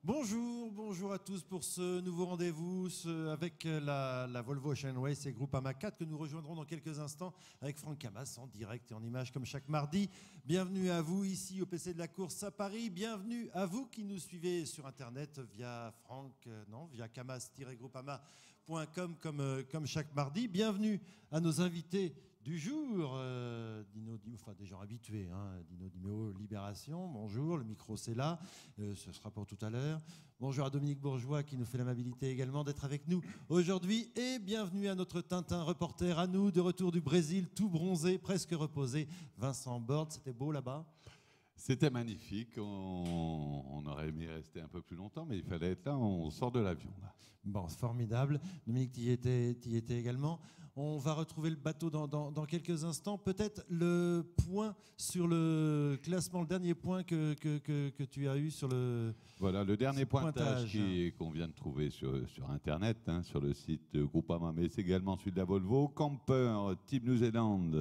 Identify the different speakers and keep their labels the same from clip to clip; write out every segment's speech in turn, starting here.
Speaker 1: Bonjour, bonjour à tous pour ce nouveau rendez-vous avec la Volvo Ocean Race et Groupama 4 que nous rejoindrons dans quelques instants avec Franck Camas en direct et en image comme chaque mardi. Bienvenue à vous ici au PC de la course à Paris. Bienvenue à vous qui nous suivez sur Internet via via camas-groupama.com comme chaque mardi. Bienvenue à nos invités du jour, des gens habitués, Dino Dimeo, Libération, bonjour, le micro c'est là, ce sera pour tout à l'heure. Bonjour à Dominique Bourgeois qui nous fait l'amabilité également d'être avec nous aujourd'hui et bienvenue à notre Tintin reporter, à nous, de retour du Brésil, tout bronzé, presque reposé, Vincent Borde, c'était beau là-bas?
Speaker 2: C'était magnifique, on aurait aimé rester un peu plus longtemps, mais il fallait être là, on sort de l'avion. Là.
Speaker 1: Bon, formidable. Dominique, tu y étais également. On va retrouver le bateau dans quelques instants. Peut-être le point sur le classement, le dernier point que tu as eu sur le...
Speaker 2: Voilà, le dernier pointage qu'on vient de trouver sur Internet, sur le site Groupama, mais c'est également celui de la Volvo. Camper, Team New Zealand,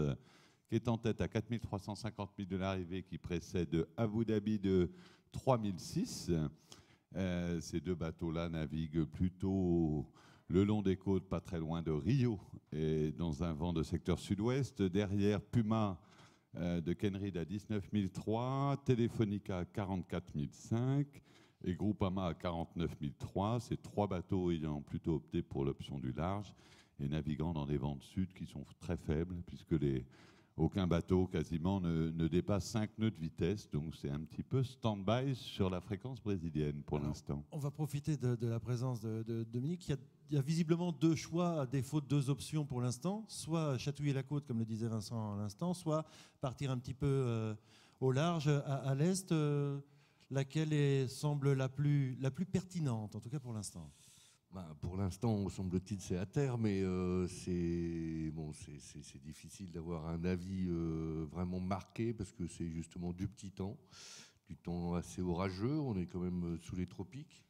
Speaker 2: qui est en tête à 4 350 000 de l'arrivée, qui précède Abu Dhabi de 3 006. Ces deux bateaux-là naviguent plutôt le long des côtes, pas très loin de Rio, et dans un vent de secteur sud-ouest. Derrière, Puma de Kenrid à 19 003, Telefonica à 44 500 et Groupama à 49 003. Ces trois bateaux ayant plutôt opté pour l'option du large et naviguant dans des vents de sud qui sont très faibles, puisque aucun bateau quasiment ne dépasse 5 nœuds de vitesse, donc c'est un petit peu stand-by sur la fréquence brésilienne pour l'instant.
Speaker 1: On va profiter de la présence de Dominique. Il y a visiblement deux choix, à défaut de deux options pour l'instant, soit chatouiller la côte, comme le disait Vincent à l'instant, soit partir un petit peu au large, à l'est, laquelle semble la plus pertinente, en tout cas pour l'instant.
Speaker 3: Pour l'instant, semble-t-il, c'est à terre, mais c'est difficile d'avoir un avis vraiment marqué parce que c'est justement du temps assez orageux. On est quand même sous les tropiques.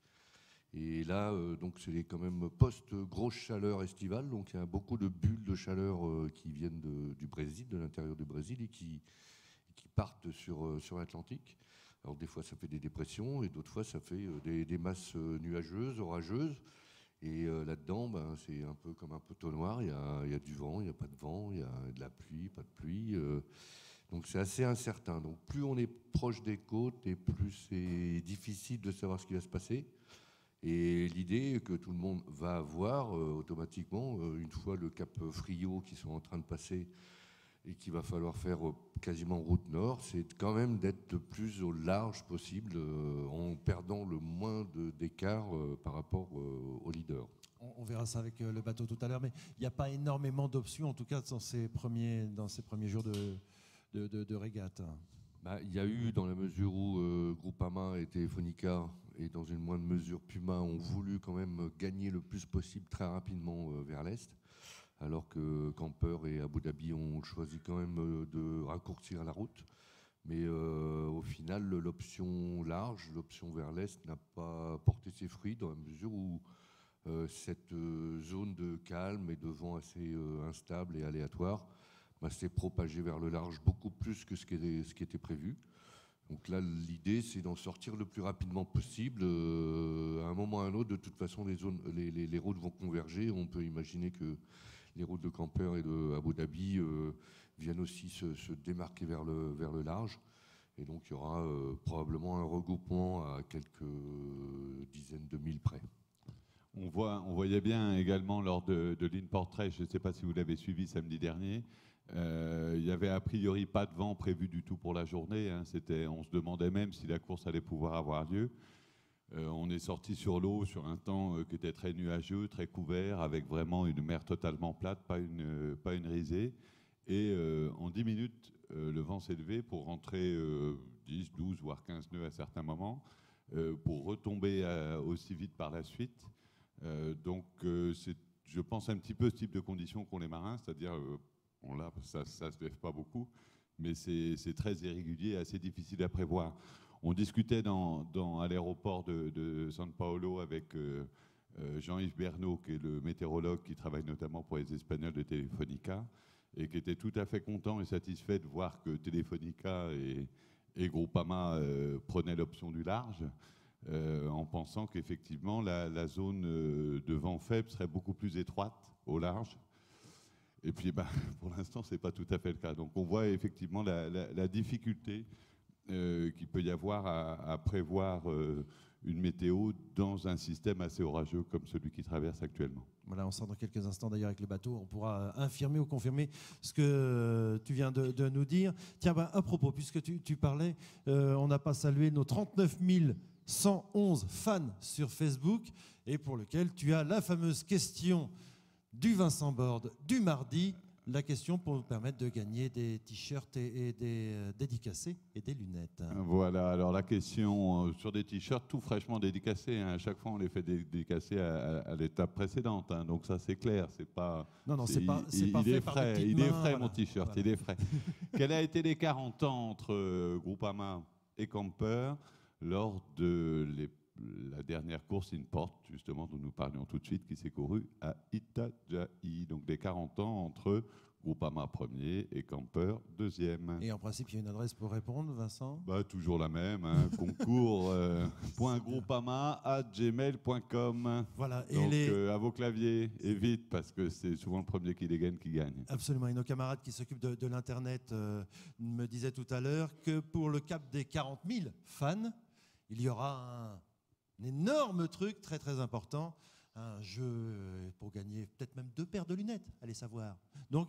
Speaker 3: Et là, donc c'est quand même post-grosse chaleur estivale. Donc il y a beaucoup de bulles de chaleur qui viennent du Brésil, de l'intérieur du Brésil, et qui partent sur l'Atlantique. Alors des fois, ça fait des dépressions, et d'autres fois, ça fait des masses nuageuses, orageuses. Et là-dedans, c'est un peu comme un poteau noir. Il y a du vent, il n'y a pas de vent, il y a de la pluie, pas de pluie. Donc c'est assez incertain. Donc plus on est proche des côtes, et plus c'est difficile de savoir ce qui va se passer. Et l'idée que tout le monde va avoir automatiquement, une fois le cap Frio qui sont en train de passer et qu'il va falloir faire quasiment route nord, c'est quand même d'être le plus au large possible en perdant le moins d'écart par rapport au leader.
Speaker 1: On verra ça avec le bateau tout à l'heure, mais il n'y a pas énormément d'options, en tout cas dans ces premiers jours de régate.
Speaker 3: Il y a eu, dans la mesure où Groupama et Telefonica, et dans une moindre mesure Puma, ont voulu quand même gagner le plus possible très rapidement vers l'est, alors que Camper et Abu Dhabi ont choisi quand même de raccourcir la route. Mais au final, l'option large, l'option vers l'est, n'a pas porté ses fruits dans la mesure où cette zone de calme et de vent assez instable et aléatoire s'est propagée vers le large beaucoup plus que ce qui était prévu. Donc là, l'idée, c'est d'en sortir le plus rapidement possible. À un moment ou à un autre, de toute façon, les routes vont converger. On peut imaginer que les routes de Camper et de Abu Dhabi viennent aussi se démarquer vers le large. Et donc, il y aura probablement un regroupement à quelques dizaines de milles près.
Speaker 2: On voyait bien également lors de l'In-Portrait, je ne sais pas si vous l'avez suivi samedi dernier, il n'y avait a priori pas de vent prévu du tout pour la journée. On se demandait même si la course allait pouvoir avoir lieu. On est sorti sur l'eau sur un temps qui était très nuageux, très couvert, avec vraiment une mer totalement plate, pas une risée. Et en 10 minutes, le vent s'est levé pour rentrer 10, 12, voire 15 nœuds à certains moments, pour retomber aussi vite par la suite. Donc c'est, je pense, un petit peu ce type de conditions qu'ont les marins, c'est-à-dire, là, ça ne se lève pas beaucoup, mais c'est très irrégulier, assez difficile à prévoir. On discutait à l'aéroport de São Paulo avec Jean-Yves Bernot, qui est le météorologue qui travaille notamment pour les Espagnols de Telefonica, et qui était tout à fait content et satisfait de voir que Telefonica et Groupama prenaient l'option du large. en pensant qu'effectivement la zone de vent faible serait beaucoup plus étroite au large. Et puis pour l'instant, ce n'est pas tout à fait le cas. Donc on voit effectivement la difficulté qu'il peut y avoir à prévoir une météo dans un système assez orageux comme celui qui traverse actuellement.
Speaker 1: Voilà, on sort dans quelques instants d'ailleurs avec le bateau. On pourra infirmer ou confirmer ce que tu viens de nous dire. Tiens, à propos, puisque tu parlais, on n'a pas salué nos 39 111 fans sur Facebook et pour lequel tu as la fameuse question du Vincent Borde du mardi. La question pour nous permettre de gagner des t-shirts et des dédicacés et des lunettes.
Speaker 2: Voilà, alors la question sur des t-shirts tout fraîchement dédicacés. À chaque fois, on les fait dédicacer à l'étape précédente. Donc ça, c'est clair. C'est pas.
Speaker 1: Non, c'est pas.
Speaker 2: Il est frais. Il est frais, mon t-shirt.
Speaker 1: Voilà.
Speaker 2: Il est frais. Quel a été les 40 ans entre Groupama et Camper lors de la dernière course InPort, justement, dont nous parlions tout de suite, qui s'est courue à Itajaí. Donc des 40 ans entre Groupama premier et Camper deuxième.
Speaker 1: Et en principe, il y a une adresse pour répondre, Vincent ?
Speaker 2: Toujours la même, concours.groupama@gmail.com.
Speaker 1: Voilà.
Speaker 2: Donc à vos claviers, et vite, parce que c'est souvent le premier qui dégaine qui gagne.
Speaker 1: Absolument. Et nos camarades qui s'occupent de l'Internet me disaient tout à l'heure que pour le cap des 40 000 fans, il y aura un énorme truc très très important, un jeu pour gagner peut-être même 2 paires de lunettes, allez savoir. Donc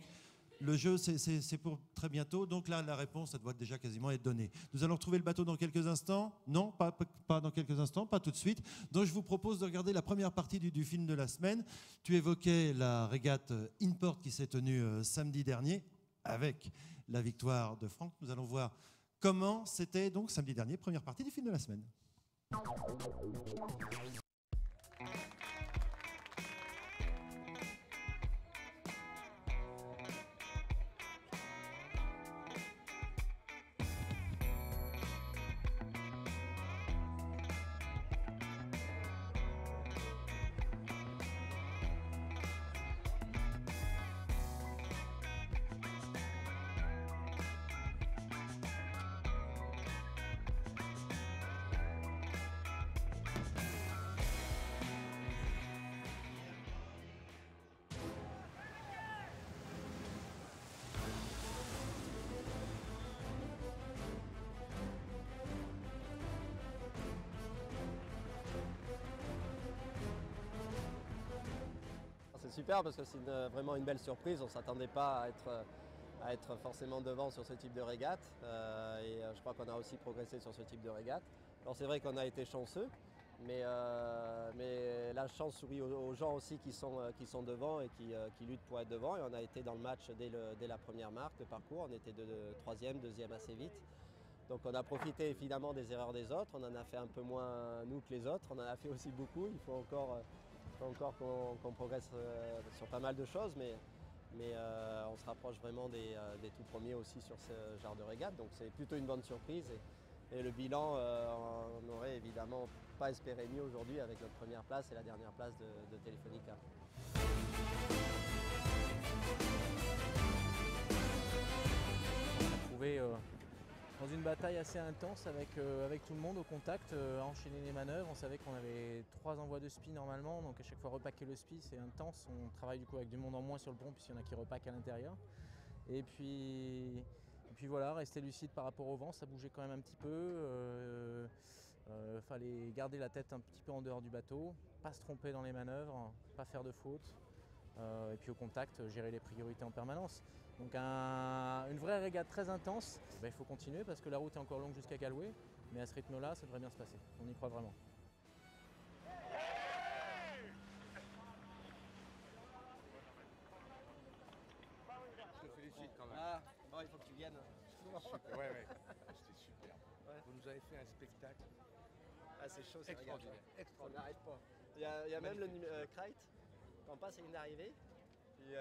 Speaker 1: le jeu c'est pour très bientôt, donc là la réponse ça doit déjà quasiment être donnée. Nous allons retrouver le bateau dans quelques instants, non pas dans quelques instants, pas tout de suite, donc je vous propose de regarder la première partie du film de la semaine. Tu évoquais la régate InPort qui s'est tenue samedi dernier avec la victoire de Franck. Nous allons voir comment c'était donc samedi dernier, première partie du film de la semaine.
Speaker 4: C'est super parce que c'est vraiment une belle surprise. On ne s'attendait pas à être forcément devant sur ce type de régate. Et je crois qu'on a aussi progressé sur ce type de régate. Alors c'est vrai qu'on a été chanceux, mais la chance sourit aux gens aussi qui sont devant et qui luttent pour être devant. Et on a été dans le match dès la première marque de parcours. On était troisième, deuxième assez vite. Donc on a profité évidemment des erreurs des autres. On en a fait un peu moins nous que les autres. On en a fait aussi beaucoup. Il faut encore qu'on progresse sur pas mal de choses, mais on se rapproche vraiment des tout premiers aussi sur ce genre de régate. Donc c'est plutôt une bonne surprise. Et le bilan, on n'aurait évidemment pas espéré mieux aujourd'hui avec notre première place et la dernière place de Telefonica.
Speaker 5: On a trouvé dans une bataille assez intense avec tout le monde au contact, enchaîner les manœuvres. On savait qu'on avait 3 envois de spi normalement, donc à chaque fois repacker le spi c'est intense. On travaille du coup avec du monde en moins sur le pont puisqu'il y en a qui repackent à l'intérieur. Et puis voilà, rester lucide par rapport au vent, ça bougeait quand même un petit peu. Fallait garder la tête un petit peu en dehors du bateau, pas se tromper dans les manœuvres, pas faire de fautes. Et puis au contact, gérer les priorités en permanence. Donc une vraie régate très intense. Il faut continuer parce que la route est encore longue jusqu'à Galway, mais à ce rythme-là, ça devrait bien se passer. On y croit vraiment.
Speaker 6: Je te félicite quand même.
Speaker 4: Ah, bon, il faut que tu viennes.
Speaker 6: Super, ouais, c'était super.
Speaker 4: Ouais.
Speaker 6: Vous nous avez fait un spectacle
Speaker 4: C'est chaud, c'est
Speaker 6: extraordinaire.
Speaker 4: On n'arrête pas. Il y a même le Kreit, quand on passe à une arrivée,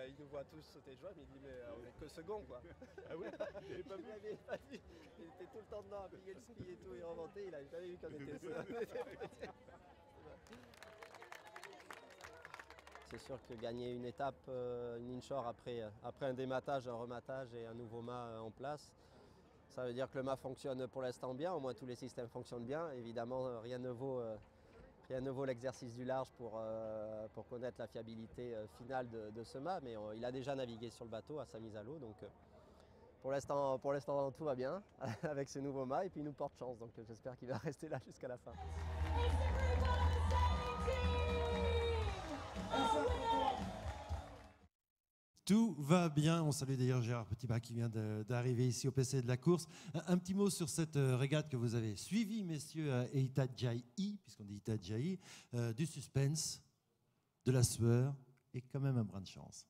Speaker 4: il nous voit tous sauter de joie, mais il dit mais on est que second quoi.
Speaker 6: Ah ouais, il n'avait pas vu.
Speaker 4: Il n'avait pas vu. Il était tout le temps dedans à plier le ski et tout, il remontait, il n'avait jamais vu qu'on était seul. C'est sûr que gagner une étape, une inshore après un dématage, un rematage et un nouveau mât en place, Ça veut dire que le mât fonctionne pour l'instant bien, au moins tous les systèmes fonctionnent bien. Évidemment, rien ne vaut l'exercice du large pour connaître la fiabilité finale de ce mât, mais il a déjà navigué sur le bateau à sa mise à l'eau. Donc pour l'instant, tout va bien avec ce nouveau mât et puis il nous porte chance. Donc j'espère qu'il va rester là jusqu'à la fin.
Speaker 1: Tout va bien. On salue d'ailleurs Gérard Petitbas qui vient d'arriver ici au PC de la course. Un petit mot sur cette régate que vous avez suivie, messieurs, à Itajaï, puisqu'on dit Itajaï, du suspense, de la sueur et quand même un brin de chance.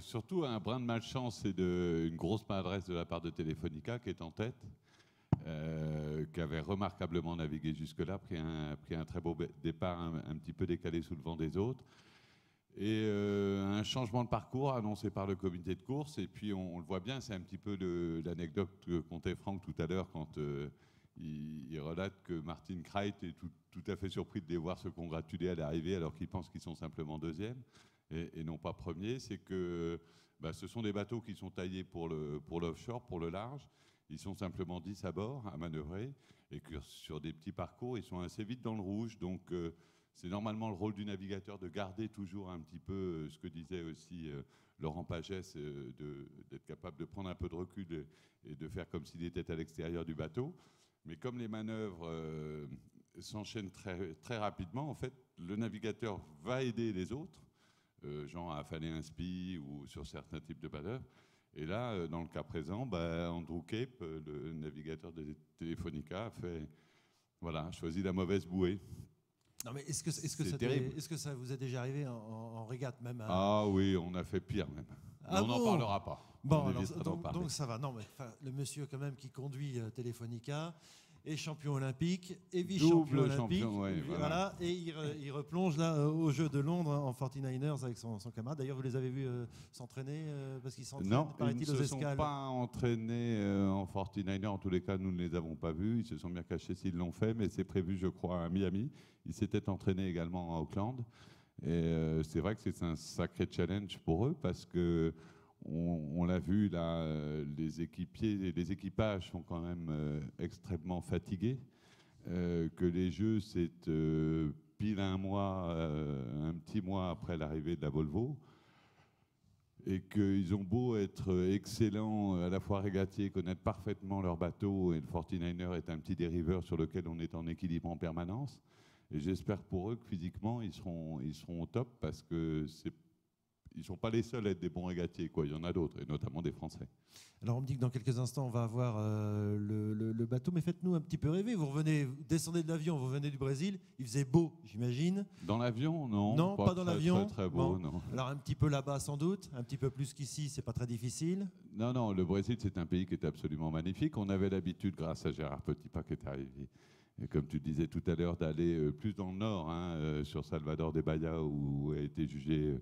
Speaker 2: Surtout un brin de malchance et une grosse maladresse de la part de Telefonica qui est en tête, qui avait remarquablement navigué jusque-là, pris un très beau départ un petit peu décalé sous le vent des autres. Et un changement de parcours annoncé par le comité de course. Et puis on le voit bien, c'est un petit peu l'anecdote que contait Franck tout à l'heure quand il relate que Martin Kreit est tout à fait surpris de les voir se congratuler à l'arrivée alors qu'ils pensent qu'ils sont simplement deuxièmes et non pas premiers. C'est que ce sont des bateaux qui sont taillés pour l'offshore, pour le large. Ils sont simplement 10 à bord à manœuvrer et que sur des petits parcours, ils sont assez vite dans le rouge. Donc c'est normalement le rôle du navigateur de garder toujours un petit peu ce que disait aussi Laurent Pagès, d'être capable de prendre un peu de recul et de faire comme s'il était à l'extérieur du bateau. Mais comme les manœuvres s'enchaînent très, très rapidement, en fait, le navigateur va aider les autres, genre à affaler un spi ou sur certains types de manœuvres. Et là, dans le cas présent, Andrew Cape, le navigateur de Telefonica, a choisi la mauvaise bouée.
Speaker 1: Non, mais est-ce que ça vous est déjà arrivé en régate même
Speaker 2: Ah oui, on a fait pire même. On n'en parlera pas.
Speaker 1: Bon, alors, donc ça va. Non, mais le monsieur quand même qui conduit Telefonica est champion olympique et vice-champion olympique. Voilà. Et il replonge là au Jeux de Londres en 49ers avec son camarade. D'ailleurs, vous les avez vus s'entraîner parce qu'ils s'entraînent, paraît-il, aux escales.
Speaker 2: Non, ils ne se sont pas entraînés en 49ers. En tous les cas, nous ne les avons pas vus. Ils se sont bien cachés s'ils l'ont fait, mais c'est prévu, je crois, à Miami. Ils s'étaient entraînés également à Auckland. Et c'est vrai que c'est un sacré challenge pour eux parce que on l'a vu là, les équipiers et les équipages sont quand même extrêmement fatigués. Que les Jeux, c'est pile un petit mois après l'arrivée de la Volvo. Et qu'ils ont beau être excellents, à la fois régatiers, connaître parfaitement leur bateau, et le 49er est un petit dériveur sur lequel on est en équilibre en permanence. Et j'espère pour eux que physiquement, ils seront au top parce que ils ne sont pas les seuls à être des bons régatiers, quoi. Il y en a d'autres, et notamment des Français.
Speaker 1: Alors on me dit que dans quelques instants, on va avoir le bateau, mais faites-nous un petit peu rêver. Vous descendez de l'avion, vous revenez du Brésil, il faisait beau, j'imagine.
Speaker 2: Dans l'avion, non.
Speaker 1: Non, pas dans l'avion.
Speaker 2: Très beau, non.
Speaker 1: Alors un petit peu là-bas sans doute, un petit peu plus qu'ici, c'est pas très difficile.
Speaker 2: Non, le Brésil, c'est un pays qui est absolument magnifique. On avait l'habitude, grâce à Gérard Petitbas qui est arrivé, et comme tu disais tout à l'heure, d'aller plus dans le nord, sur Salvador de Bahia, où a été jugé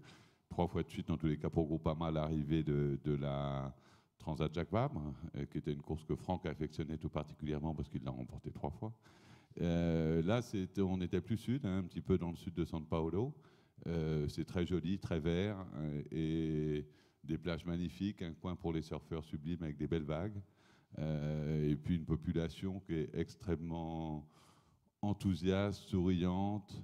Speaker 2: 3 fois de suite, en tous les cas pour Groupama, l'arrivée de la Transat Jacques Vabre, qui était une course que Franck affectionnait tout particulièrement parce qu'il l'a remportée 3 fois. Là, on était plus sud, un petit peu dans le sud de São Paulo. C'est très joli, très vert, et des plages magnifiques, un coin pour les surfeurs sublime avec des belles vagues, et puis une population qui est extrêmement enthousiaste, souriante,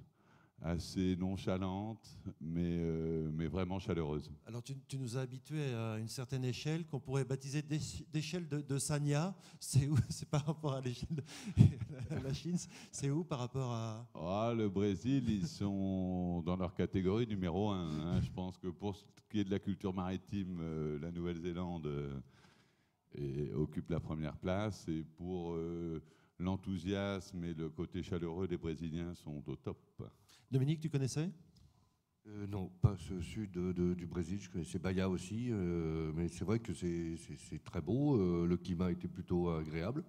Speaker 2: assez nonchalante, mais vraiment chaleureuse.
Speaker 1: Alors tu nous as habitués à une certaine échelle qu'on pourrait baptiser d'échelle de Sanya. C'est où? C'est par rapport à l'échelle de la Chine. C'est où par rapport à...
Speaker 2: Le Brésil, ils sont dans leur catégorie numéro 1. Je pense que pour ce qui est de la culture maritime, la Nouvelle-Zélande occupe la première place. Et pour l'enthousiasme et le côté chaleureux, les Brésiliens sont au top.
Speaker 1: Dominique, tu connaissais?
Speaker 3: Non, pas ce sud du Brésil. Je connaissais Bahia aussi, mais c'est vrai que c'est très beau. Le climat était plutôt agréable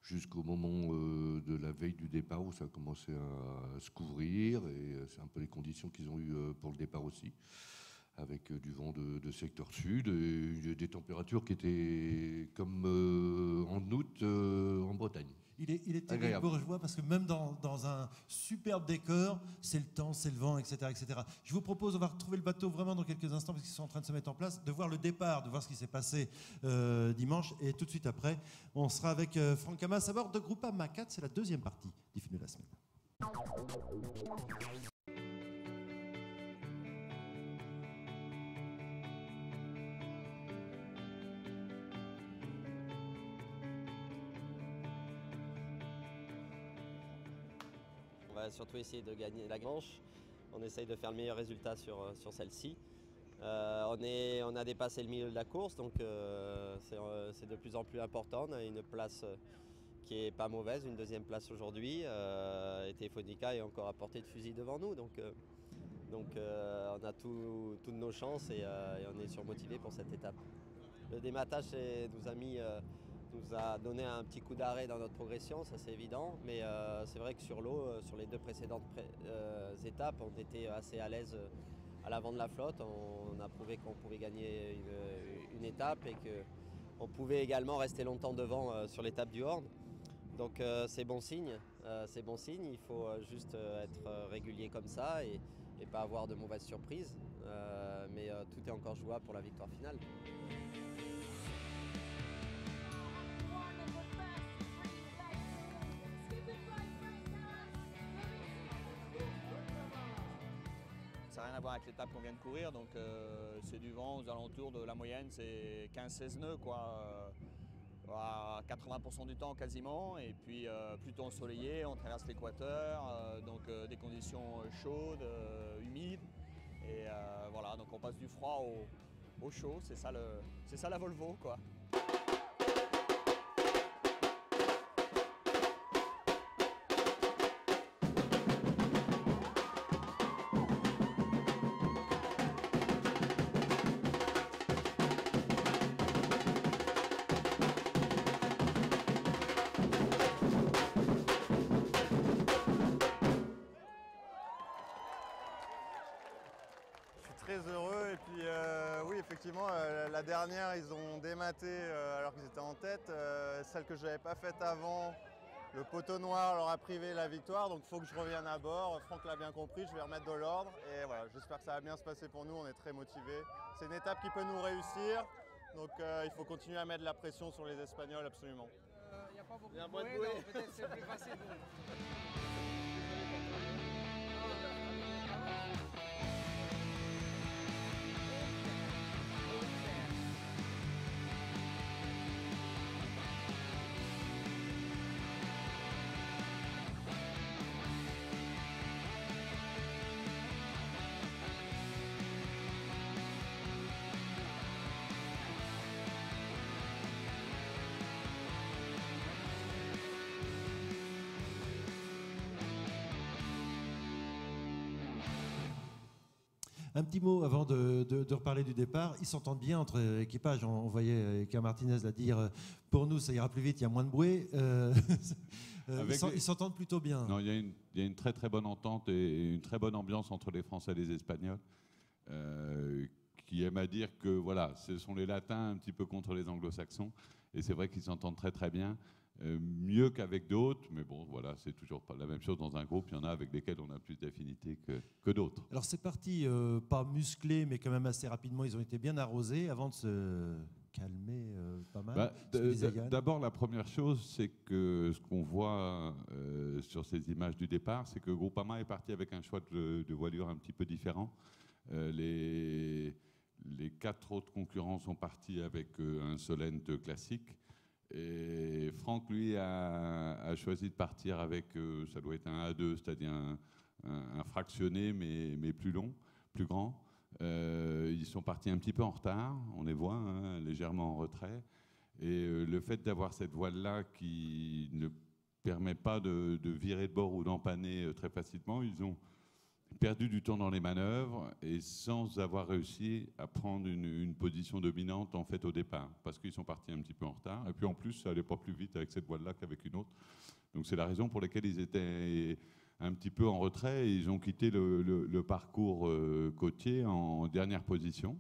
Speaker 3: jusqu'au moment de la veille du départ où ça a commencé à se couvrir, et c'est un peu les conditions qu'ils ont eues pour le départ aussi, avec du vent de secteur sud et des températures qui étaient comme en août en Bretagne.
Speaker 1: Il est terrible,
Speaker 3: Agréable.
Speaker 1: bourgeois, parce que même dans un superbe décor, c'est le temps, c'est le vent, etc., etc. Je vous propose, on va retrouver le bateau vraiment dans quelques instants, parce qu'ils sont en train de se mettre en place, de voir le départ, de voir ce qui s'est passé dimanche. Et tout de suite après, on sera avec Franck Hamas à bord de Groupama 4. C'est la deuxième partie du film de la semaine.
Speaker 4: On va surtout essayer de gagner la manche. On essaye de faire le meilleur résultat sur celle-ci. On a dépassé le milieu de la course, donc c'est de plus en plus important. On a une place qui n'est pas mauvaise, une deuxième place aujourd'hui. Et Telefonica est encore à portée de fusil devant nous. Donc on a toutes nos chances et on est surmotivé pour cette étape. Le dématage nous a donné un petit coup d'arrêt dans notre progression, ça c'est évident, mais c'est vrai que sur l'eau, sur les deux précédentes étapes, on était assez à l'aise à l'avant de la flotte. On a prouvé qu'on pouvait gagner une étape et qu'on pouvait également rester longtemps devant sur l'étape du Horn. Donc c'est bon signe, il faut juste être régulier comme ça et pas avoir de mauvaises surprises, mais tout est encore jouable pour la victoire finale.
Speaker 7: Ça n'a rien à voir avec l'étape qu'on vient de courir, donc c'est du vent aux alentours de la moyenne, c'est 15-16 nœuds quoi, à 80% du temps quasiment, et puis plutôt ensoleillé, on traverse l'équateur, donc des conditions chaudes, humides, et voilà, donc on passe du froid au chaud, c'est ça la Volvo quoi.
Speaker 8: Très heureux et puis oui effectivement la dernière ils ont dématé alors qu'ils étaient en tête, celle que je n'avais pas faite avant, le poteau noir leur a privé la victoire, donc il faut que je revienne à bord. Franck l'a bien compris, je vais remettre de l'ordre et voilà, j'espère que ça va bien se passer pour nous, on est très motivés. C'est une étape qui peut nous réussir, donc il faut continuer à mettre de la pression sur les Espagnols absolument.
Speaker 9: Il n'y a pas beaucoup de bouée, donc peut-être c'est plus facile pour nous.
Speaker 1: Un petit mot avant de reparler du départ. Ils s'entendent bien entre équipages. On voyait Eka Martinez la dire, pour nous ça ira plus vite, il y a moins de bruit. Ils s'entendent plutôt bien.
Speaker 2: Non, il y a une très très bonne entente et une très bonne ambiance entre les Français et les Espagnols, qui aiment à dire que voilà, ce sont les Latins un petit peu contre les Anglo-Saxons. Et c'est vrai qu'ils s'entendent très très bien. Mieux qu'avec d'autres, mais bon, voilà, c'est toujours pas la même chose dans un groupe. Il y en a avec lesquels on a plus d'affinité que d'autres.
Speaker 1: Alors c'est parti, pas musclé, mais quand même assez rapidement. Ils ont été bien arrosés avant de se calmer pas mal.
Speaker 2: D'abord, la première chose, c'est que ce qu'on voit sur ces images du départ, c'est que Groupama est parti avec un choix de voilure un petit peu différent. Les 4 autres concurrents sont partis avec un Solent classique. Et Franck, lui, a choisi de partir avec, ça doit être un A2, c'est-à-dire un fractionné, mais plus long, plus grand. Ils sont partis un petit peu en retard, on les voit, hein, légèrement en retrait. Et le fait d'avoir cette voile-là qui ne permet pas de virer de bord ou d'empanner très facilement, ils ont perdu du temps dans les manœuvres et sans avoir réussi à prendre une position dominante en fait au départ, parce qu'ils sont partis un petit peu en retard. Et puis en plus, ça n'allait pas plus vite avec cette voile-là qu'avec une autre. Donc c'est la raison pour laquelle ils étaient un petit peu en retrait et ils ont quitté le parcours côtier en dernière position.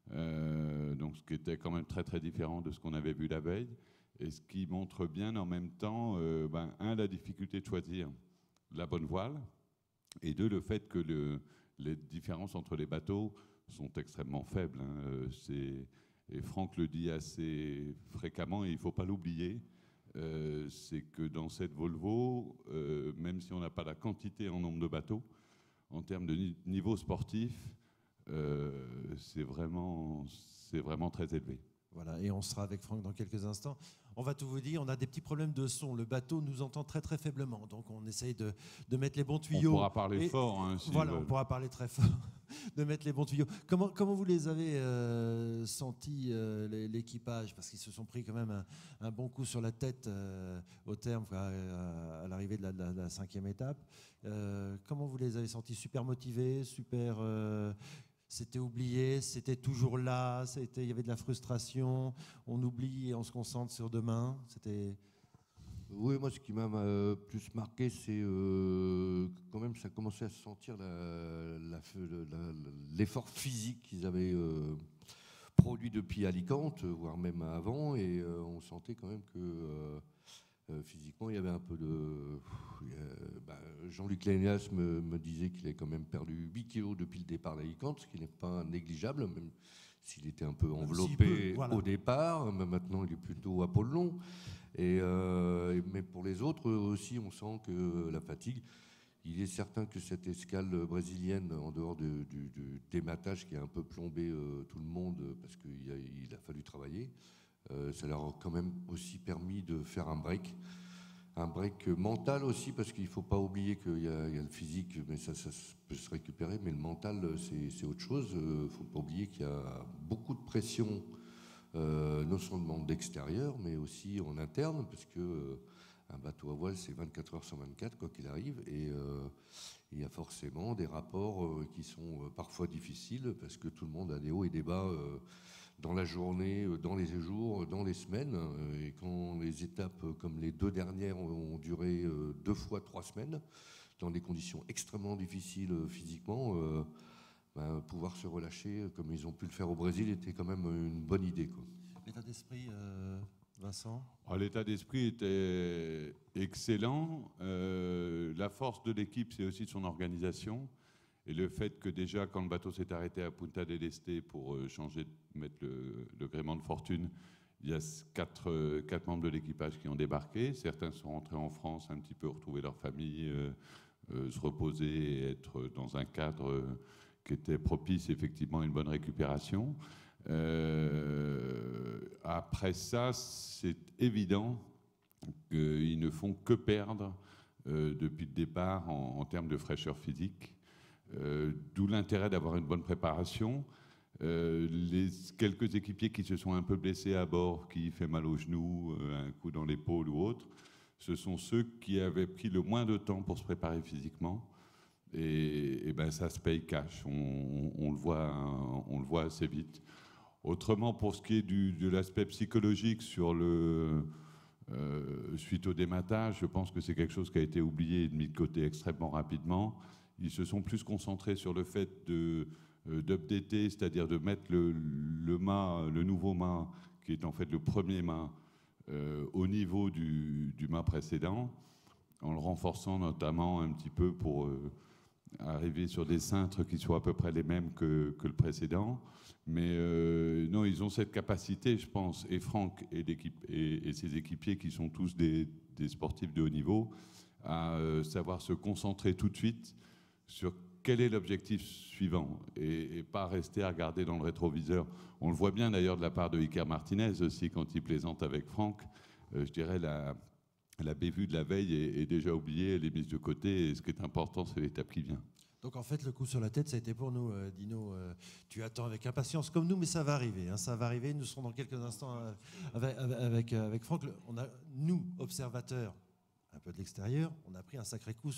Speaker 2: Donc ce qui était quand même très très différent de ce qu'on avait vu la veille. et ce qui montre bien en même temps, la difficulté de choisir la bonne voile, et deux, le fait que les différences entre les bateaux sont extrêmement faibles. Et Franck le dit assez fréquemment, et il ne faut pas l'oublier, c'est que dans cette Volvo, même si on n'a pas la quantité en nombre de bateaux, en termes de niveau sportif, c'est vraiment très élevé.
Speaker 1: Voilà, et on sera avec Franck dans quelques instants. On va tout vous dire, on a des petits problèmes de son. Le bateau nous entend très très faiblement, donc on essaye de mettre les bons tuyaux.
Speaker 2: On pourra parler fort. Hein,
Speaker 1: voilà, on pourra parler très fort, de mettre les bons tuyaux. Comment vous les avez sentis, l'équipage? Parce qu'ils se sont pris quand même un bon coup sur la tête au terme, à l'arrivée de la 5e étape. Comment vous les avez sentis? Super motivés, super... C'était oublié, c'était toujours là, il y avait de la frustration, on oublie et on se concentre sur demain.
Speaker 3: Oui, moi, ce qui m'a plus marqué, c'est quand même, ça commençait à se sentir l'effort physique qu'ils avaient produit depuis Alicante, voire même avant, et on sentait quand même que physiquement, il y avait un peu de... Jean-Luc Lénias me disait qu'il avait quand même perdu 8 kilos depuis le départ d'Alicante, ce qui n'est pas négligeable, même s'il était un peu enveloppé au départ. Mais maintenant, il est plutôt Apollon. Mais pour les autres aussi, on sent que la fatigue... Il est certain que cette escale brésilienne, en dehors du dématage qui a un peu plombé tout le monde, parce qu'il a fallu travailler, ça leur a quand même aussi permis de faire un break mental aussi, parce qu'il ne faut pas oublier qu'il y a le physique, mais ça peut se récupérer, mais le mental, c'est autre chose. Il ne faut pas oublier qu'il y a beaucoup de pression, non seulement d'extérieur, mais aussi en interne, parce que un bateau à voile, c'est 24 heures sur 24, quoi qu'il arrive, et il y a forcément des rapports qui sont parfois difficiles, parce que tout le monde a des hauts et des bas dans la journée, dans les jours, dans les semaines. Et quand les étapes comme les 2 dernières ont duré 2 fois 3 semaines, dans des conditions extrêmement difficiles physiquement, pouvoir se relâcher comme ils ont pu le faire au Brésil était quand même une bonne idée, quoi.
Speaker 1: L'état d'esprit, Vincent?
Speaker 2: L'état d'esprit était excellent. La force de l'équipe, c'est aussi son organisation. Et le fait que déjà, quand le bateau s'est arrêté à Punta del Este pour mettre le gréement de fortune, il y a 4 membres de l'équipage qui ont débarqué. Certains sont rentrés en France un petit peu, retrouver leur famille, se reposer et être dans un cadre qui était propice effectivement à une bonne récupération. Après ça, c'est évident qu'ils ne font que perdre depuis le départ en termes de fraîcheur physique. D'où l'intérêt d'avoir une bonne préparation. Les quelques équipiers qui se sont un peu blessés à bord, qui fait mal aux genoux, un coup dans l'épaule ou autre, ce sont ceux qui avaient pris le moins de temps pour se préparer physiquement. Et ça se paye cash. On le voit assez vite. Autrement, pour ce qui est de l'aspect psychologique sur suite au dématage, je pense que c'est quelque chose qui a été oublié et mis de côté extrêmement rapidement. Ils se sont plus concentrés sur le fait d'updater, c'est-à-dire de mettre le nouveau mât, qui est en fait le premier mât, au niveau du mât précédent, en le renforçant notamment un petit peu pour arriver sur des cintres qui soient à peu près les mêmes que le précédent. Mais non, ils ont cette capacité, je pense, et Franck et ses équipiers, qui sont tous des sportifs de haut niveau, à savoir se concentrer tout de suite sur quel est l'objectif suivant et pas rester à regarder dans le rétroviseur. On le voit bien d'ailleurs de la part de Iker Martinez aussi quand il plaisante avec Franck. Je dirais la bévue de la veille est déjà oubliée, elle est mise de côté, et ce qui est important, c'est l'étape qui vient.
Speaker 1: Donc en fait, le coup sur la tête, ça a été pour nous, Dino. Tu attends avec impatience comme nous, mais ça va arriver. Hein, ça va arriver. Nous serons dans quelques instants avec Franck. Nous, observateurs, un peu de l'extérieur, on a pris un sacré coup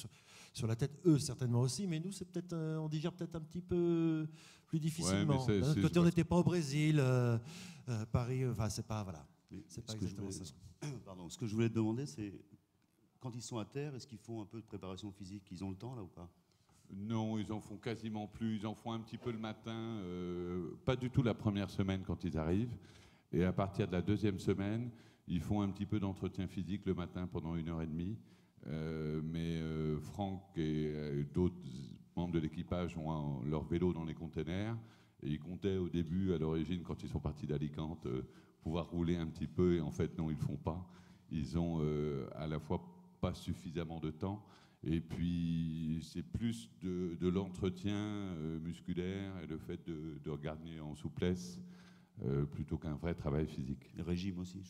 Speaker 1: sur la tête. Eux, certainement aussi, mais nous, c'est peut-être, on digère peut-être un petit peu plus difficilement.
Speaker 2: Ouais,
Speaker 1: D'un autre côté, on n'était pas au Brésil, Paris. Enfin, c'est pas voilà. C'est pas exactement ça.
Speaker 10: Pardon. Ce que je voulais te demander, c'est quand ils sont à terre, est-ce qu'ils font un peu de préparation physique? Ils ont le temps là ou pas?
Speaker 2: Non, ils en font quasiment plus. Ils en font un petit peu le matin, pas du tout la première semaine quand ils arrivent. Et à partir de la deuxième semaine, ils font un petit peu d'entretien physique le matin pendant 1h30. Mais Franck et d'autres membres de l'équipage ont leur vélo dans les containers. Et ils comptaient au début, à l'origine, quand ils sont partis d'Alicante, pouvoir rouler un petit peu. Et en fait, non, ils ne le font pas. Ils ont à la fois pas suffisamment de temps. Et puis, c'est plus de l'entretien musculaire et le fait de regagner en souplesse plutôt qu'un vrai travail physique.
Speaker 10: Le régime aussi.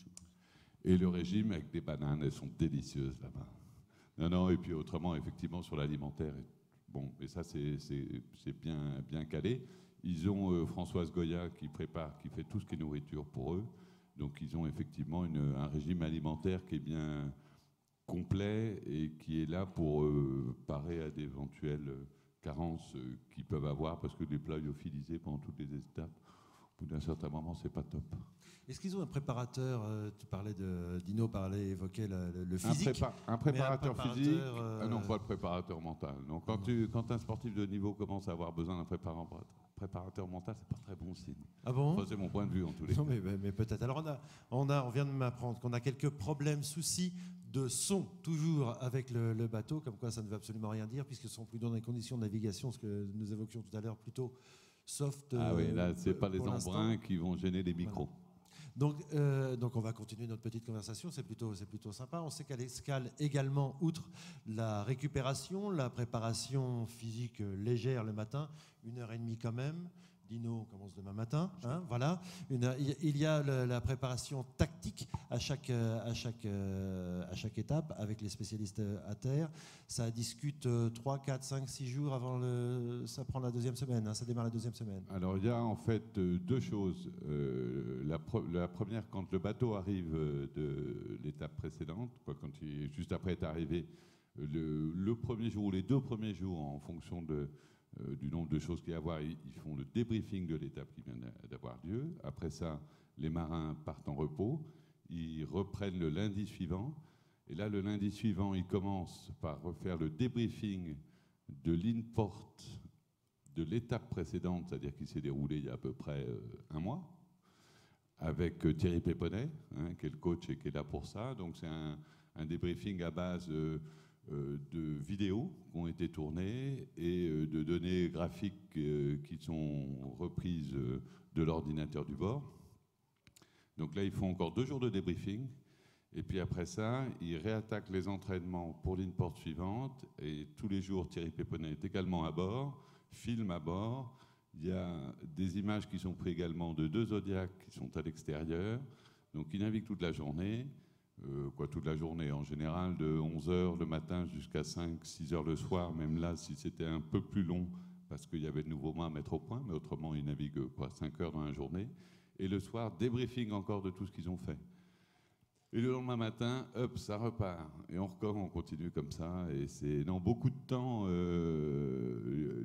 Speaker 2: Et le régime avec des bananes, elles sont délicieuses là-bas. Non, et puis autrement, effectivement, sur l'alimentaire, bon, mais ça, c'est bien calé. Ils ont Françoise Goya qui prépare, qui fait tout ce qui est nourriture pour eux. Donc, ils ont effectivement un régime alimentaire qui est bien complet et qui est là pour parer à d'éventuelles carences qu'ils peuvent avoir parce que les plats lyophilisés pendant toutes les étapes, au bout d'un certain moment, c'est pas top.
Speaker 1: Est-ce qu'ils ont un préparateur, tu parlais Dino évoquait le physique.
Speaker 2: Un préparateur physique, non, pas le préparateur mental. Donc quand un sportif de niveau commence à avoir besoin d'un préparateur mental, c'est pas très bon signe.
Speaker 1: Ah bon?
Speaker 2: Enfin, c'est mon point de vue en tous les cas.
Speaker 1: Non, mais peut-être. Alors on vient de m'apprendre qu'on a quelques problèmes, soucis de son toujours avec le bateau, comme quoi ça ne veut absolument rien dire puisque ce sont plutôt dans des conditions de navigation, ce que nous évoquions tout à l'heure, plutôt soft.
Speaker 2: Ah oui, là c'est pas les embruns qui vont gêner les micros.
Speaker 1: Voilà. Donc on va continuer notre petite conversation, c'est plutôt sympa. On sait qu'à l'escale également, outre la récupération, la préparation physique légère le matin, 1h30 quand même. Dino, on commence demain matin. Hein, voilà. Il y a la préparation tactique à chaque étape avec les spécialistes à terre. Ça discute 3, 4, 5, 6 jours avant ça prend la deuxième semaine. Hein, ça démarre la deuxième semaine.
Speaker 2: Alors il y a en fait deux choses. La première, quand le bateau arrive de l'étape précédente, juste après être arrivé, le premier jour ou les 2 premiers jours, en fonction du nombre de choses qu'il y a à voir, ils font le débriefing de l'étape qui vient d'avoir lieu. Après ça, les marins partent en repos. Ils reprennent le lundi suivant. Et là, le lundi suivant, ils commencent par refaire le débriefing de l'INPORT de l'étape précédente, c'est-à-dire qui s'est déroulée il y a à peu près un mois, avec Thierry Péponnet, qui est le coach et qui est là pour ça. Donc c'est un débriefing à base de vidéos qui ont été tournées et de données graphiques qui sont reprises de l'ordinateur du bord. Donc là, ils font encore 2 jours de débriefing. Et puis après ça, ils réattaquent les entraînements pour l'INPORT suivante. Et tous les jours, Thierry Péponnet est également à bord, filme à bord. Il y a des images qui sont prises également de 2 Zodiacs qui sont à l'extérieur. Donc il navigue toute la journée. Toute la journée, en général, de 11h le matin jusqu'à 5-6 heures le soir, même là, si c'était un peu plus long, parce qu'il y avait de nouveaux mâts à mettre au point, mais autrement, ils naviguent 5 heures dans la journée. Et le soir, débriefing encore de tout ce qu'ils ont fait. Et le lendemain matin, hop, ça repart. Et on continue comme ça. Et c'est dans beaucoup de temps,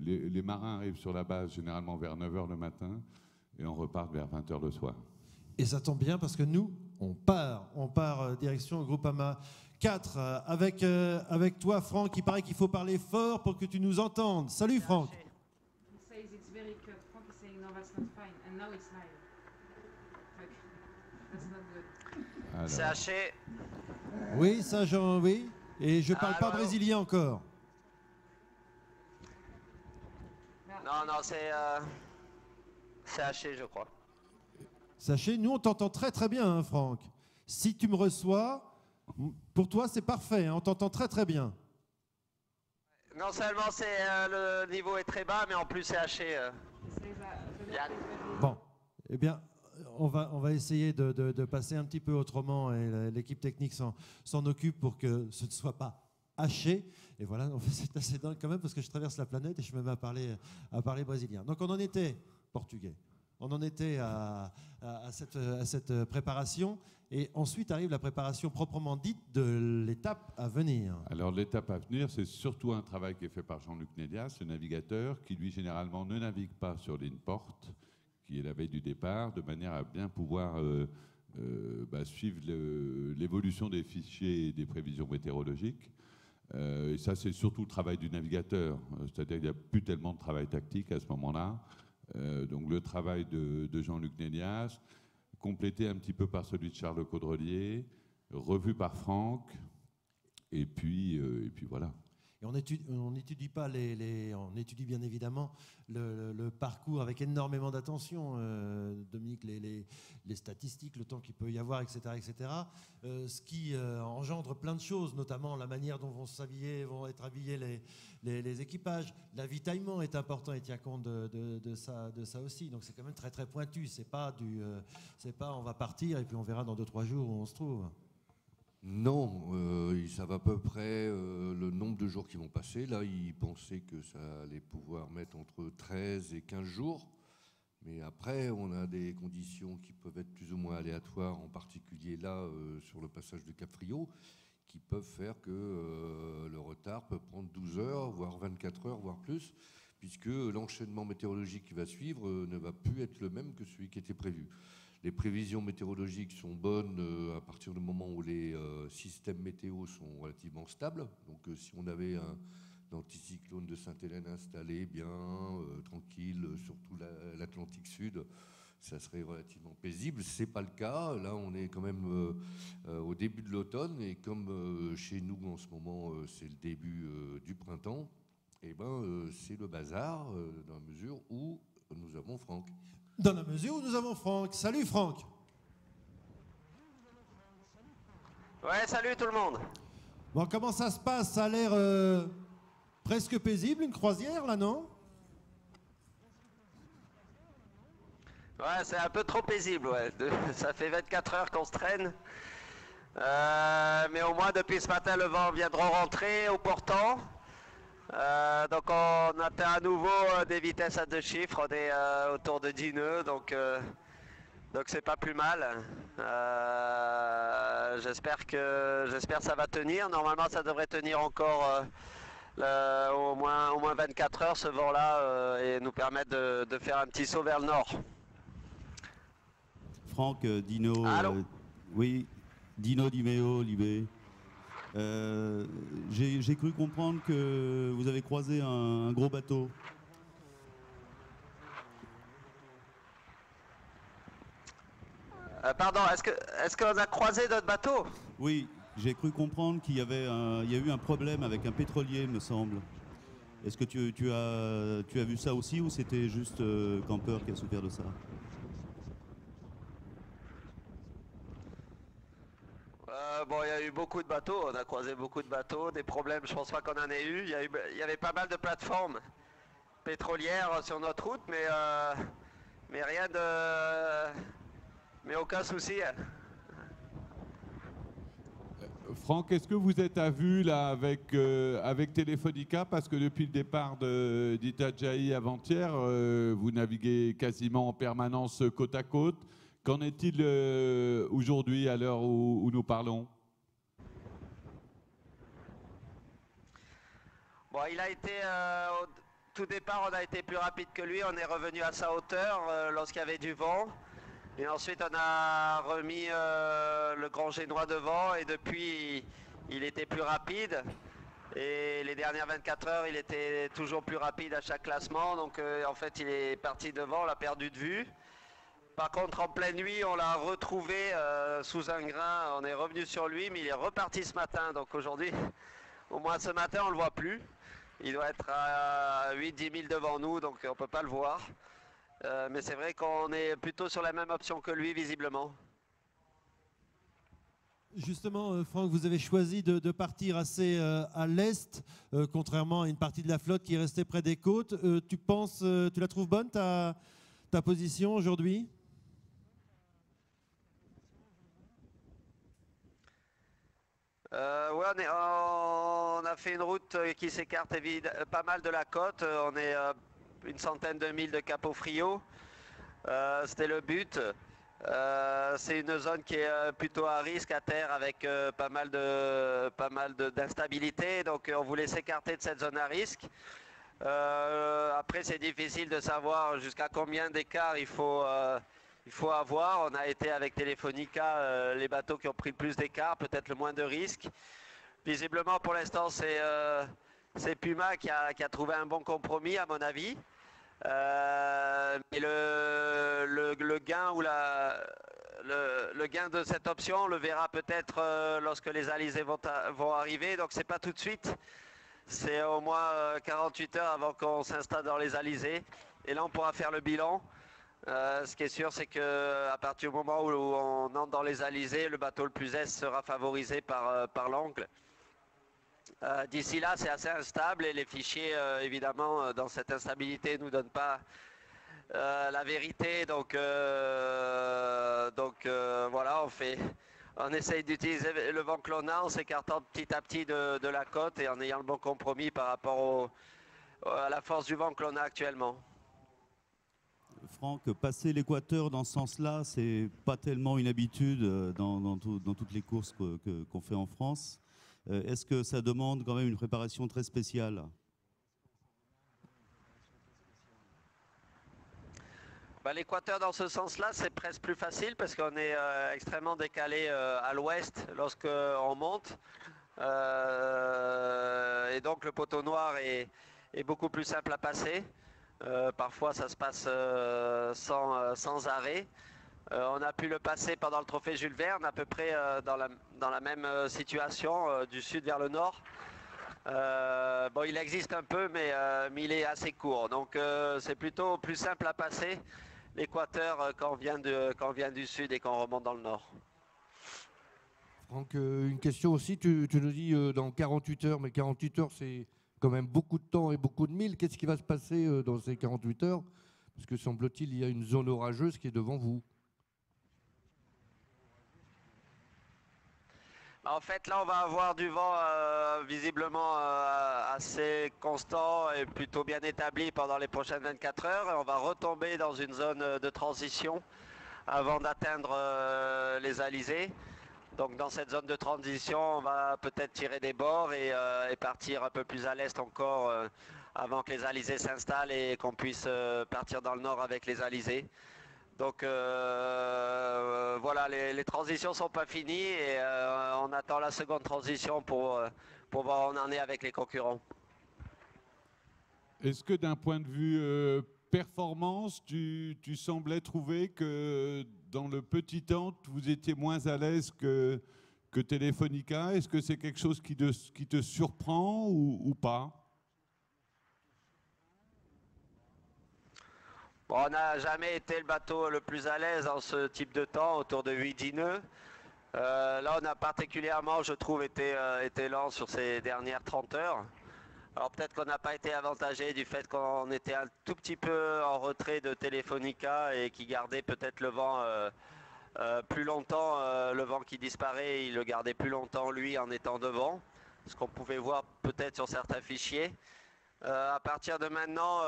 Speaker 2: les marins arrivent sur la base généralement vers 9h le matin, et on repart vers 20h le soir.
Speaker 1: Et ça tombe bien parce que nous, on part direction Groupama 4 avec toi, Franck. Il paraît qu'il faut parler fort pour que tu nous entendes. Salut, Franck.
Speaker 9: C'est haché.
Speaker 1: Oui, ça, oui. Et je parle pas brésilien encore.
Speaker 9: Non, c'est haché, je crois.
Speaker 1: Sachez, nous, on t'entend très très bien, hein, Franck. Si tu me reçois, pour toi, c'est parfait. Hein, on t'entend très très bien.
Speaker 9: Non seulement le niveau est très bas, mais en plus c'est haché.
Speaker 1: Bon, eh bien, on va essayer de passer un petit peu autrement et l'équipe technique s'en occupe pour que ce ne soit pas haché. Et voilà, c'est assez dingue quand même parce que je traverse la planète et je me mets à parler brésilien. Donc on en était portugais. On en était à cette préparation et ensuite arrive la préparation proprement dite de l'étape à venir.
Speaker 2: Alors l'étape à venir, c'est surtout un travail qui est fait par Jean-Luc Nélias, le navigateur, qui lui généralement ne navigue pas sur l'INPORT, qui est la veille du départ, de manière à bien pouvoir suivre l'évolution des fichiers et des prévisions météorologiques. Et ça, c'est surtout le travail du navigateur, c'est-à-dire qu'il n'y a plus tellement de travail tactique à ce moment-là. Donc le travail de Jean-Luc Nélias, complété un petit peu par celui de Charles Caudrelier, revu par Franck, et puis voilà.
Speaker 1: Et on étudie pas on étudie bien évidemment le parcours avec énormément d'attention, Dominique, les statistiques, le temps qu'il peut y avoir, etc., etc. Ce qui engendre plein de choses, notamment la manière dont vont être habillés les équipages. L'avitaillement est important et tient compte de ça aussi. Donc c'est quand même très très pointu. C'est pas on va partir et puis on verra dans 2-3 jours où on se trouve.
Speaker 3: Non, ils savent à peu près le nombre de jours qui vont passer. Là, ils pensaient que ça allait pouvoir mettre entre 13 et 15 jours. Mais après, on a des conditions qui peuvent être plus ou moins aléatoires, en particulier là, sur le passage de Cap-Frio, qui peuvent faire que le retard peut prendre 12 heures, voire 24 heures, voire plus, puisque l'enchaînement météorologique qui va suivre ne va plus être le même que celui qui était prévu. Les prévisions météorologiques sont bonnes à partir du moment où les systèmes météo sont relativement stables. Donc si on avait un anticyclone de Sainte-Hélène installé bien, tranquille, sur tout l'Atlantique Sud, ça serait relativement paisible. Ce n'est pas le cas. Là, on est quand même au début de l'automne. Et comme chez nous, en ce moment, c'est le début du printemps, eh ben, c'est le bazar, dans la mesure où nous avons Franck.
Speaker 1: Dans la mesure où nous avons Franck. Salut Franck.
Speaker 9: Ouais, salut tout le monde.
Speaker 1: Bon, comment ça se passe? Ça a l'air presque paisible, une croisière là, non?
Speaker 9: Ouais, c'est un peu trop paisible, ouais. Ça fait 24 heures qu'on se traîne. Mais au moins, depuis ce matin, le vent vient de rentrer au portant. Donc on atteint à nouveau des vitesses à 2 chiffres, on est autour de 10 nœuds, donc c'est pas plus mal. J'espère que ça va tenir. Normalement ça devrait tenir encore au moins 24 heures ce vent-là et nous permettre de faire un petit saut vers le nord.
Speaker 10: Franck, Dino, oui, Dino Di Meo, Libé. J'ai cru comprendre que vous avez croisé un gros bateau.
Speaker 9: Pardon, est-ce qu'on a croisé notre bateau?
Speaker 10: Oui, j'ai cru comprendre qu'il y a eu un problème avec un pétrolier, me semble. Est-ce que tu as vu ça aussi ou c'était juste Campeur qui a souffert de ça?
Speaker 9: Bon, il y a eu beaucoup de bateaux, on a croisé beaucoup de bateaux, des problèmes, je pense pas qu'on en ait eu. Il y avait pas mal de plateformes pétrolières sur notre route, mais rien de... mais aucun souci.
Speaker 2: Franck, est-ce que vous êtes à vue là avec Telefonica? Parce que depuis le départ d'Itajaï avant-hier, vous naviguez quasiment en permanence côte à côte. Qu'en est-il aujourd'hui, à l'heure où nous parlons?
Speaker 9: Bon, il a été, au tout départ, on a été plus rapide que lui. On est revenu à sa hauteur lorsqu'il y avait du vent. Et ensuite, on a remis le grand génois devant. Et depuis, il était plus rapide. Et les dernières 24 heures, il était toujours plus rapide à chaque classement. Donc, en fait, il est parti devant, on l'a perdu de vue. Par contre, en pleine nuit, on l'a retrouvé sous un grain. On est revenu sur lui, mais il est reparti ce matin. Donc aujourd'hui, au moins ce matin, on ne le voit plus. Il doit être à 8-10 000 devant nous, donc on ne peut pas le voir. Mais c'est vrai qu'on est plutôt sur la même option que lui, visiblement.
Speaker 1: Justement, Franck, vous avez choisi de partir assez à l'est, contrairement à une partie de la flotte qui est restée près des côtes. Tu la trouves bonne, ta position aujourd'hui?
Speaker 9: Ouais, on a fait une route qui s'écarte pas mal de la côte. On est une centaine de milles de Capo-Frio. C'était le but. C'est une zone qui est plutôt à risque à terre avec pas mal d'instabilité. Donc on voulait s'écarter de cette zone à risque. Après, c'est difficile de savoir jusqu'à combien d'écart il faut avoir. On a été avec Telefonica les bateaux qui ont pris le plus d'écart, peut-être le moins de risques. Visiblement, pour l'instant, c'est Puma qui a trouvé un bon compromis, à mon avis. Mais le gain ou le gain de cette option, on le verra peut-être lorsque les alizés vont arriver. Donc c'est pas tout de suite. C'est au moins 48 heures avant qu'on s'installe dans les alizés. Et là, on pourra faire le bilan. Ce qui est sûr, c'est qu'à partir du moment où on entre dans les alizés, le bateau le plus est sera favorisé par l'angle. D'ici là, c'est assez instable et les fichiers, évidemment, dans cette instabilité, ne nous donnent pas la vérité. Donc voilà, on essaye d'utiliser le vent que l'on a en s'écartant petit à petit de la côte et en ayant le bon compromis par rapport à la force du vent que l'on a actuellement.
Speaker 10: Franck, passer l'équateur dans ce sens-là, c'est pas tellement une habitude dans toutes les courses qu'on fait en France. Est-ce que ça demande quand même une préparation très spéciale?
Speaker 9: L'équateur dans ce sens-là, c'est presque plus facile parce qu'on est extrêmement décalé à l'ouest lorsqu'on monte. Et donc le poteau noir est beaucoup plus simple à passer. Parfois ça se passe sans arrêt. On a pu le passer pendant le trophée Jules Verne, à peu près dans la même situation, du sud vers le nord. Bon, il existe un peu, mais il est assez court. Donc c'est plutôt plus simple à passer l'équateur quand on vient du sud et qu'on remonte dans le nord.
Speaker 3: Franck, une question aussi, tu nous dis dans 48 heures, mais 48 heures c'est quand même beaucoup de temps et beaucoup de milles. Qu'est-ce qui va se passer dans ces 48 heures? Parce que semble-t-il, il y a une zone orageuse qui est devant vous.
Speaker 9: En fait, là, on va avoir du vent visiblement assez constant et plutôt bien établi pendant les prochaines 24 heures. Et on va retomber dans une zone de transition avant d'atteindre les alizés. Donc dans cette zone de transition, on va peut-être tirer des bords et partir un peu plus à l'est encore avant que les alizés s'installent et qu'on puisse partir dans le nord avec les alizés. Donc voilà, les transitions ne sont pas finies et on attend la seconde transition pour voir où on en est avec les concurrents.
Speaker 2: Est-ce que d'un point de vue performance, tu semblais trouver que dans le petit temps, vous étiez moins à l'aise que Telefonica? Est-ce que c'est quelque chose qui te surprend ou pas?
Speaker 9: Bon, on n'a jamais été le bateau le plus à l'aise en ce type de temps, autour de 8-10 nœuds. Là, on a particulièrement, je trouve, été lent sur ces dernières 30 heures. Alors peut-être qu'on n'a pas été avantagé du fait qu'on était un tout petit peu en retrait de Telefonica et qui gardait peut-être le vent plus longtemps. Le vent qui disparaît, il le gardait plus longtemps, lui, en étant devant. Ce qu'on pouvait voir peut-être sur certains fichiers. À partir de maintenant,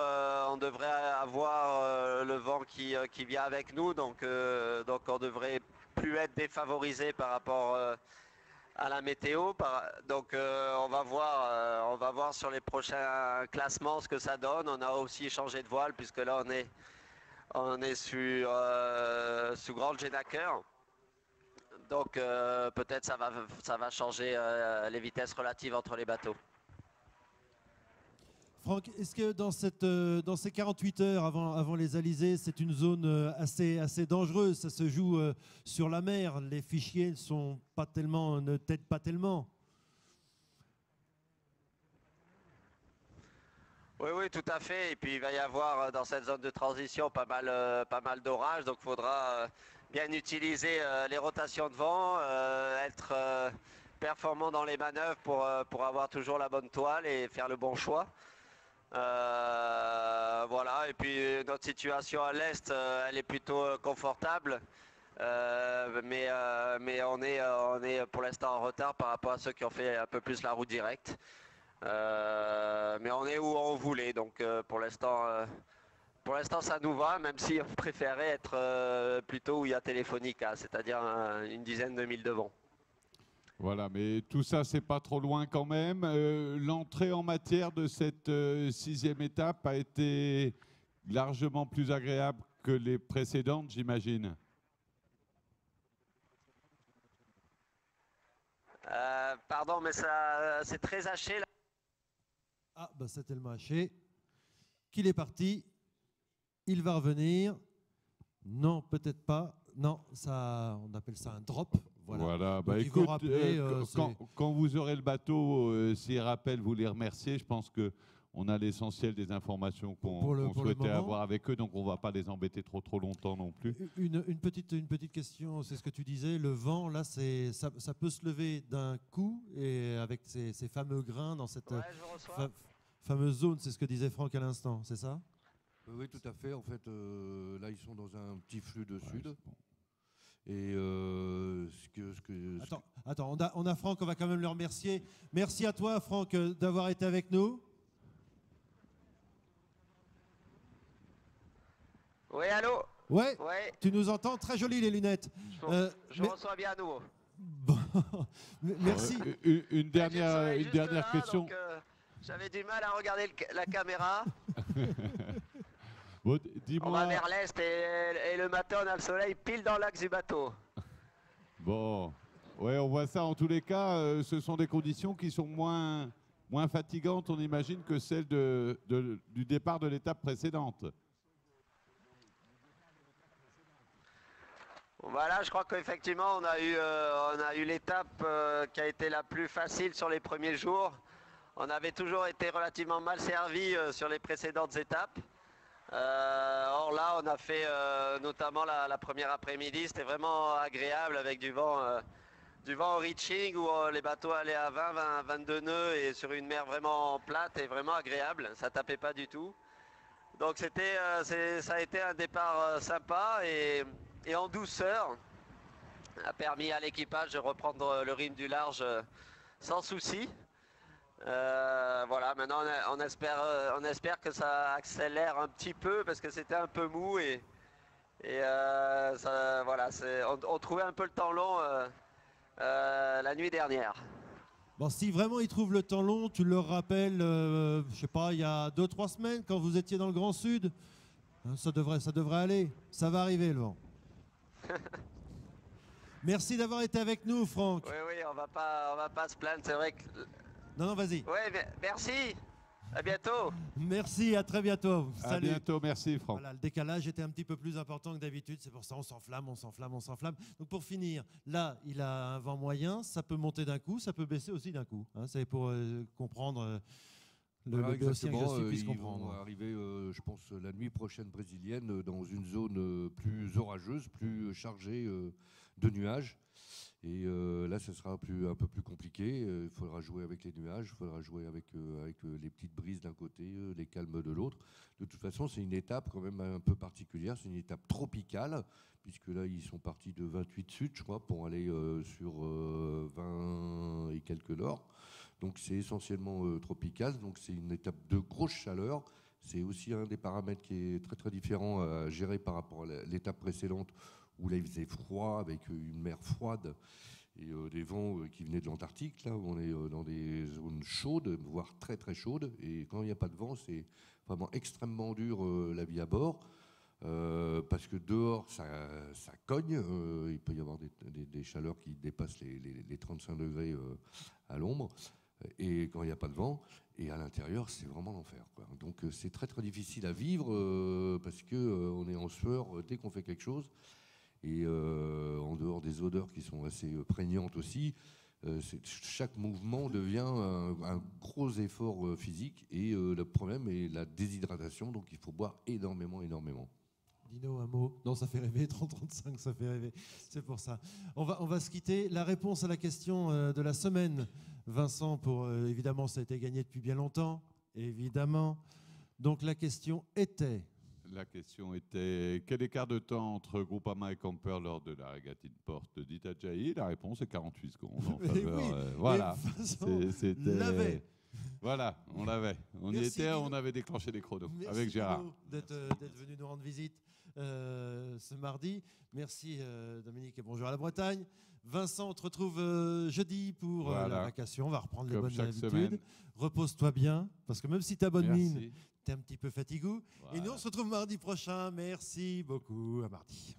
Speaker 9: on devrait avoir le vent qui vient avec nous, donc on devrait plus être défavorisé par rapport à la météo. Donc on va voir sur les prochains classements ce que ça donne. On a aussi changé de voile puisque là on est sous Grand Genaker. Donc peut-être ça va changer les vitesses relatives entre les bateaux.
Speaker 1: Franck, est-ce que dans ces 48 heures avant les alizés, c'est une zone assez dangereuse? Ça se joue sur la mer. Les fichiers ne t'aident pas tellement.
Speaker 9: Oui, tout à fait. Et puis il va y avoir dans cette zone de transition pas mal d'orages. Donc il faudra bien utiliser les rotations de vent, être performant dans les manœuvres pour avoir toujours la bonne toile et faire le bon choix. Voilà, et puis notre situation à l'est, elle est plutôt confortable, mais on est pour l'instant en retard par rapport à ceux qui ont fait un peu plus la route directe. Mais on est où on voulait, donc pour l'instant ça nous va, même si on préférait être plutôt où il y a Telefonica, c'est-à-dire une dizaine de milles de vent.
Speaker 2: Voilà, mais tout ça, c'est pas trop loin quand même. L'entrée en matière de cette 6e étape a été largement plus agréable que les précédentes, j'imagine.
Speaker 9: Pardon, mais c'est très haché là.
Speaker 1: Ah, bah c'est tellement haché qu'il est parti. Il va revenir. Non, peut-être pas. Non, ça, on appelle ça un drop.
Speaker 2: Voilà.
Speaker 1: Donc,
Speaker 2: Bah,
Speaker 1: ils vont
Speaker 2: écoute,
Speaker 1: rappeler,
Speaker 2: quand vous aurez le bateau, s'ils rappellent, vous les remerciez. Je pense qu'on a l'essentiel des informations qu'on
Speaker 1: pour le
Speaker 2: souhaitait
Speaker 1: moment.
Speaker 2: avoir avec eux, donc on ne va pas les embêter trop longtemps non plus.
Speaker 1: Une petite question, c'est ce que tu disais, le vent, là, ça peut se lever d'un coup, et avec ces fameux grains dans cette fameuse zone, c'est ce que disait Franck à l'instant, c'est ça?
Speaker 3: Oui, tout à fait. En fait, là, ils sont dans un petit flux de sud.
Speaker 2: Bon.
Speaker 3: Et
Speaker 1: Attends, on a Franck, on va quand même le remercier. Merci à toi, Franck, d'avoir été avec nous.
Speaker 9: Oui, allô?
Speaker 1: Ouais,
Speaker 9: Ouais.
Speaker 1: tu nous entends? Très jolies les lunettes.
Speaker 9: Je reçois bien à nouveau.
Speaker 1: Bon, merci.
Speaker 2: Une dernière question.
Speaker 9: Donc, j'avais du mal à regarder la caméra.
Speaker 2: Bon,
Speaker 9: On
Speaker 2: dis-moi.
Speaker 9: va vers l'est et le matin on a le soleil pile dans l'axe du bateau.
Speaker 2: Bon, ouais, on voit ça. En tous les cas, ce sont des conditions qui sont moins fatigantes, on imagine, que celles du départ de l'étape précédente.
Speaker 9: Voilà, je crois qu'effectivement on a eu l'étape qui a été la plus facile sur les premiers jours. On avait toujours été relativement mal servi sur les précédentes étapes. Or là, on a fait notamment la première après-midi, c'était vraiment agréable avec du vent au reaching où les bateaux allaient à 22 nœuds et sur une mer vraiment plate et vraiment agréable, ça tapait pas du tout. Donc ça a été un départ sympa et en douceur, a permis à l'équipage de reprendre le rythme du large sans souci. Voilà, maintenant on espère que ça accélère un petit peu parce que c'était un peu mou et voilà, on trouvait un peu le temps long la nuit dernière.
Speaker 1: Bon, si vraiment ils trouvent le temps long, tu leur rappelles, je sais pas, il y a 2-3 semaines quand vous étiez dans le Grand Sud, ça devrait aller, ça va arriver le vent. Merci d'avoir été avec nous, Franck.
Speaker 9: Oui, on va pas se plaindre, c'est vrai que...
Speaker 1: Non, vas-y.
Speaker 9: Oui, merci. À bientôt.
Speaker 1: Merci, à très bientôt.
Speaker 2: À bientôt, merci Franck.
Speaker 1: Voilà, le décalage était un petit peu plus important que d'habitude, c'est pour ça on s'enflamme. Donc pour finir, là, il a un vent moyen, ça peut monter d'un coup, ça peut baisser aussi d'un coup. Hein, c'est pour comprendre le béotien que je puisse comprendre.
Speaker 3: Ils vont arriver, je pense, la nuit prochaine brésilienne dans une zone plus orageuse, plus chargée de nuages. Et là, ce sera un peu plus compliqué. Il faudra jouer avec les nuages, il faudra jouer avec les petites brises d'un côté, les calmes de l'autre. De toute façon, c'est une étape quand même un peu particulière. C'est une étape tropicale, puisque là, ils sont partis de 28 sud, je crois, pour aller sur 20 et quelques nord. Donc, c'est essentiellement tropical. Donc, c'est une étape de grosse chaleur. C'est aussi un des paramètres qui est très, très différent à gérer par rapport à l'étape précédente, où là il faisait froid avec une mer froide et des vents qui venaient de l'Antarctique. Là, on est dans des zones chaudes, voire très très chaudes. Et quand il n'y a pas de vent, c'est vraiment extrêmement dur la vie à bord. Parce que dehors, ça cogne. Il peut y avoir des chaleurs qui dépassent les 35 degrés à l'ombre. Et quand il n'y a pas de vent, et à l'intérieur, c'est vraiment l'enfer, quoi. Donc c'est très très difficile à vivre parce qu'on est en sueur dès qu'on fait quelque chose. Et en dehors des odeurs qui sont assez prégnantes aussi, chaque mouvement devient un gros effort physique. Et le problème est la déshydratation, donc il faut boire énormément.
Speaker 1: Dino, un mot? Non, ça fait rêver, 30-35, ça fait rêver. C'est pour ça. On va se quitter. La réponse à la question de la semaine, Vincent, évidemment, ça a été gagné depuis bien longtemps, évidemment. Donc la question était...
Speaker 2: La question était quel écart de temps entre Groupama et Camper lors de la régate Inport d'Itajaí? La réponse est 48 secondes en faveur.
Speaker 1: Oui,
Speaker 2: voilà.
Speaker 1: L'avait.
Speaker 2: Voilà, on l'avait. On y était, on avait déclenché les chronos avec Gérard.
Speaker 1: Merci d'être venu nous rendre visite ce mardi. Merci Dominique et bonjour à la Bretagne. Vincent, on te retrouve jeudi pour la vacation. On va reprendre les bonnes habitudes. Repose-toi bien, parce que même si tu as bonne mine, tu es un petit peu fatigué. Voilà. Et nous, on se retrouve mardi prochain. Merci beaucoup. À mardi.